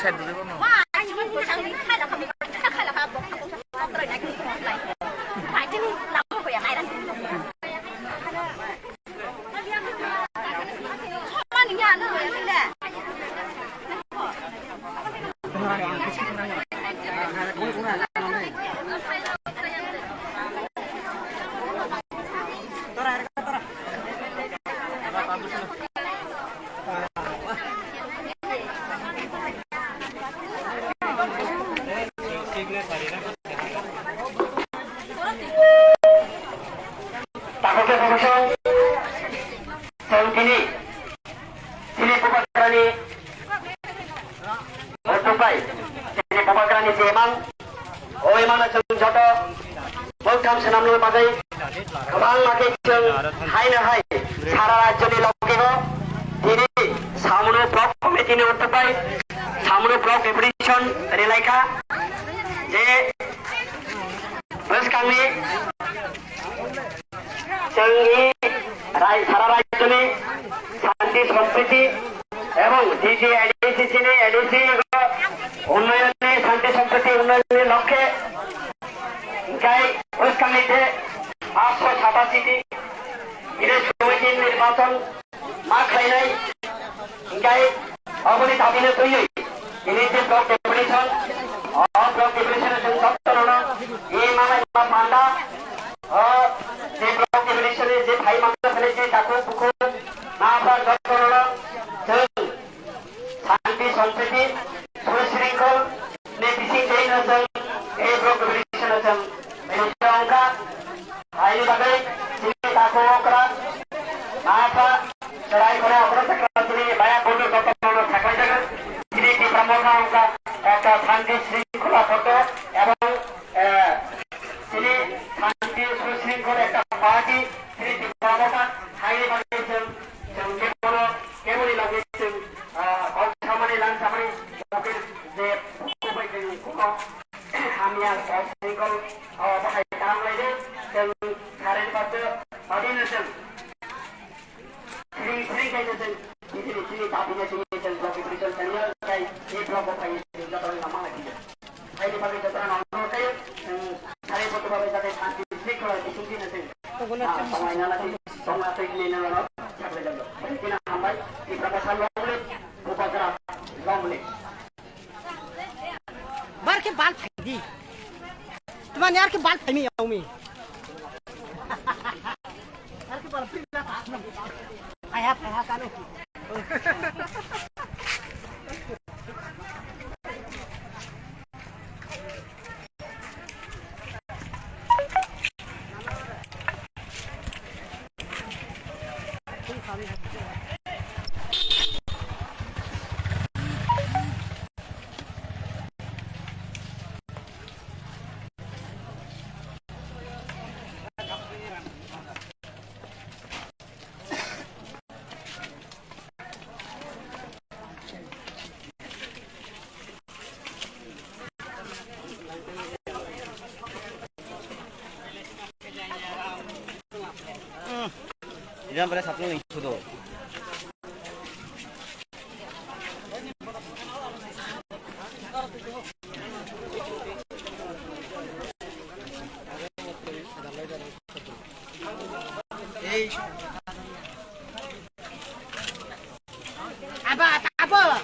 Side দেব না সারা রাজ্য লক্ষ্য তিনি সামনে ব্লক কমিটি উঠতে সামনে ব্লক ডেপুটেশন রেলাইকা যে বসকানি সারা রাজ্য শান্তি সম্প্রীতি এবং ডিজি এডিসি উন্নয়নে শান্তি সম্প্রীতি উন্নয়নের লক্ষ্যে বসকানিতে 887টি সমিতি নির্বাচন মা খাইনাই অবনী দাবিনে তৈরি তিনি যে ব্লক ডেপুটেশন ব্লক ডেপুটেশনের দপ্তর এই মামাই মান্ডা যে ব্লক ডেপুটেশনের যে ভাই মান্ডা ফেলেছে তাকে পুকুর না আপনার দপ্তর শান্তি সম্প্রীতি সুশৃঙ্খল বিশিং এই ব্লক ডেপুটেশন আমরা আইনিভাবে তাকে apa selain pada orang sekarang ini banyak bodoh dokter থাকাই যাবে তিনি কি ব্রাহ্মণরা আমরা একটা শান্তি শৃঙ্খলা foto এবং তিনি শান্তি সুশৃঙ্খল একটা পার্টি তিনি ব্রাহ্মণরা হাইলি বানিয়েছেন কেবলই লাগিয়েছেন সামানি লান সামানি মুখের যে আমি আর শৃঙ্খল বাহাই কাম লাইলে সারেন পাত্র বাদিয়েছেন Sri kaitan di sini tapinya sini dan blok diberikan saya ini blok apa ini jatuh lama lagi. Saya dipakai jatuh nama saya saya foto bapak saya anti sini kalau di sini nanti. Pemainnya lagi sama saya ini nama siapa jago. Kita hambai di berapa salah boleh upacara boleh. Bar ke bal di. Tuan यार के बाल फैमी आऊँ यार के बाल फिर ना ayah kanu Jangan pada satu nih sudah.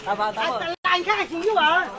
Apa? Lain kan sih juga.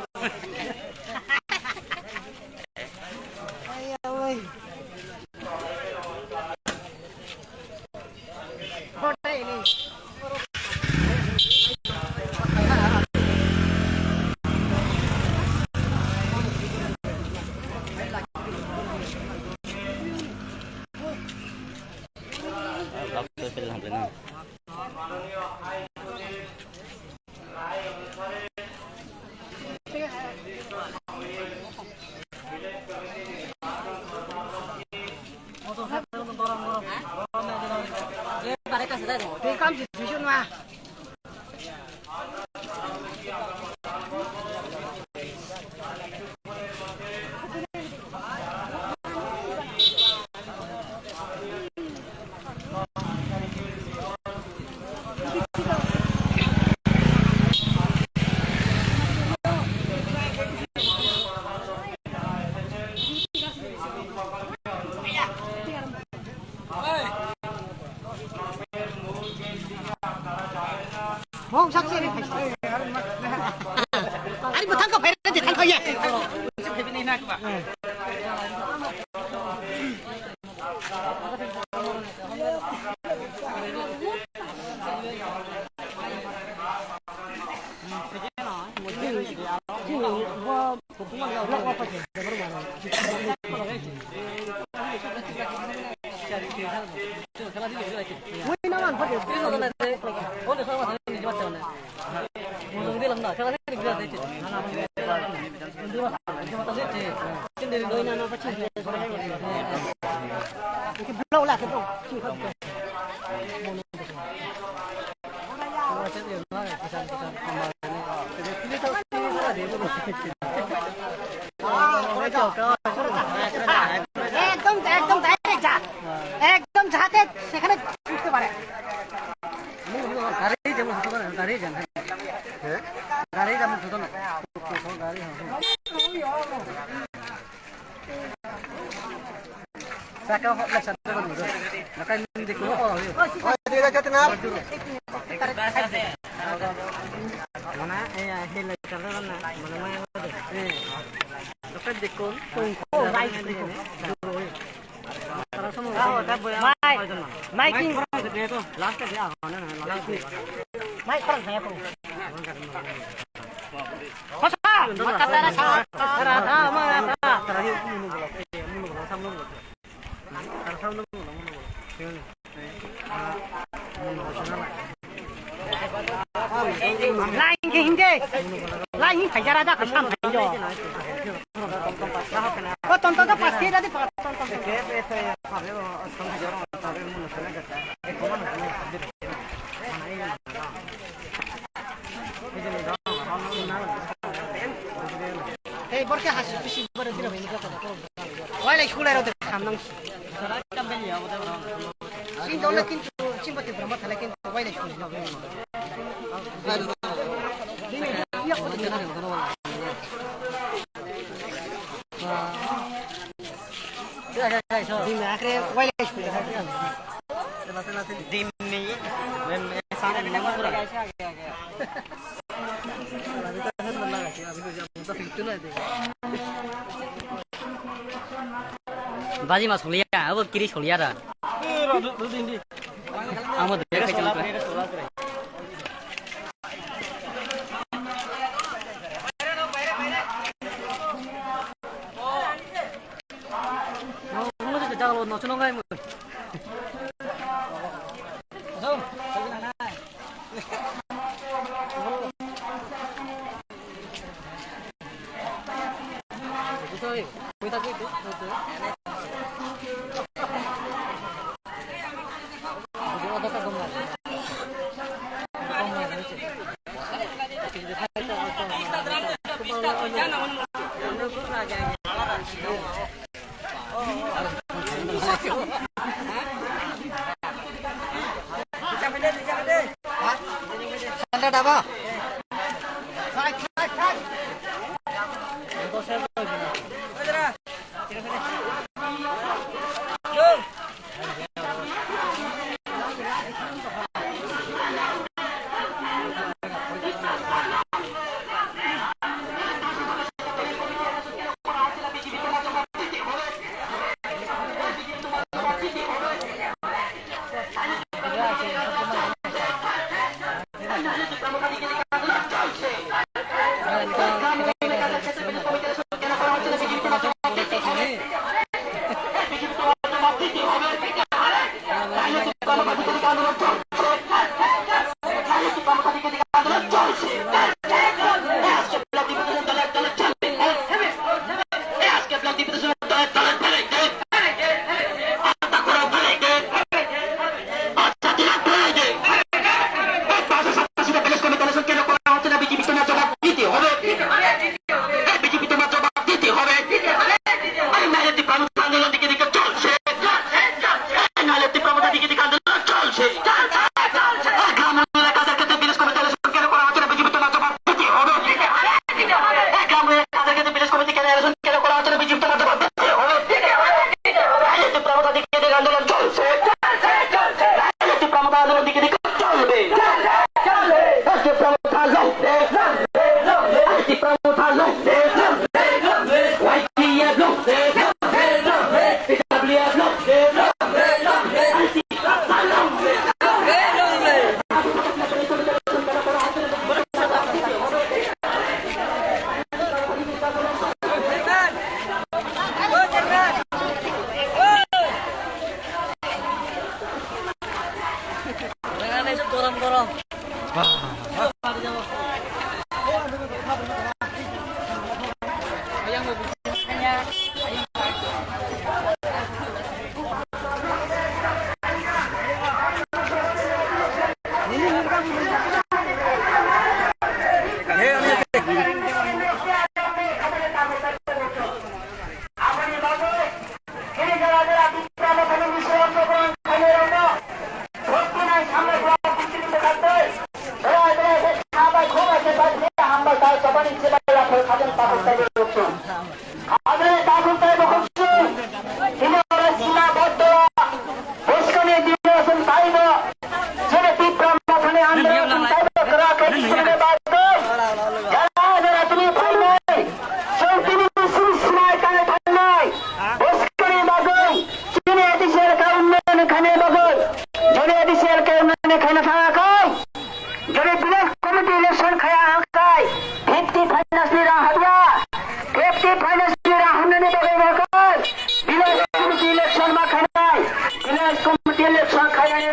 어, 삭제를 다시. 아니 뭐 tanka phải thì tanka gì? Lâu là cái đâu chịu không? একদম একদম ডাইরেক্ট যা একদম যাতে সেখানে উঠতে পারে গাড়ি যেমন হতো না গাড়ি জানা হ্যাঁ গাড়ি যেমন হতো না গাড়ি Saka hot lah satu kan dulu. Maka ini di kuno oh. Oh, dia dah tengah. Mana hela cara mana mana ada. Maka di kun. Oh, baik. Kalau semua dah boleh. Miking dia tu. Last dia mana last. Mic orang saya pun. Kosa. Mata darah sah. Darah mana? Terakhir minum bola. Minum bola sama bola. Lain ke hindi, lain phải ra ra cái thằng này rồi. Có tonton đó pasti ada di tonton. Hey, porque hasil tu sih berarti dah ini kata. Wah, lagi sekolah itu kamnang. Sin dole kintu sin bati brahma thala kintu wai lagi sekolah. Ini dia kau tu jangan kau nama. Ini akhirnya wai lagi sekolah. Ini sana ni nama pura. बाजी मा छोलिया अब किरी छोलिया र आमा धेरै खाइ चल्छ म त जागलो नचनो गाय म Kita itu Anda ada apa? সংগঠিত খাজনে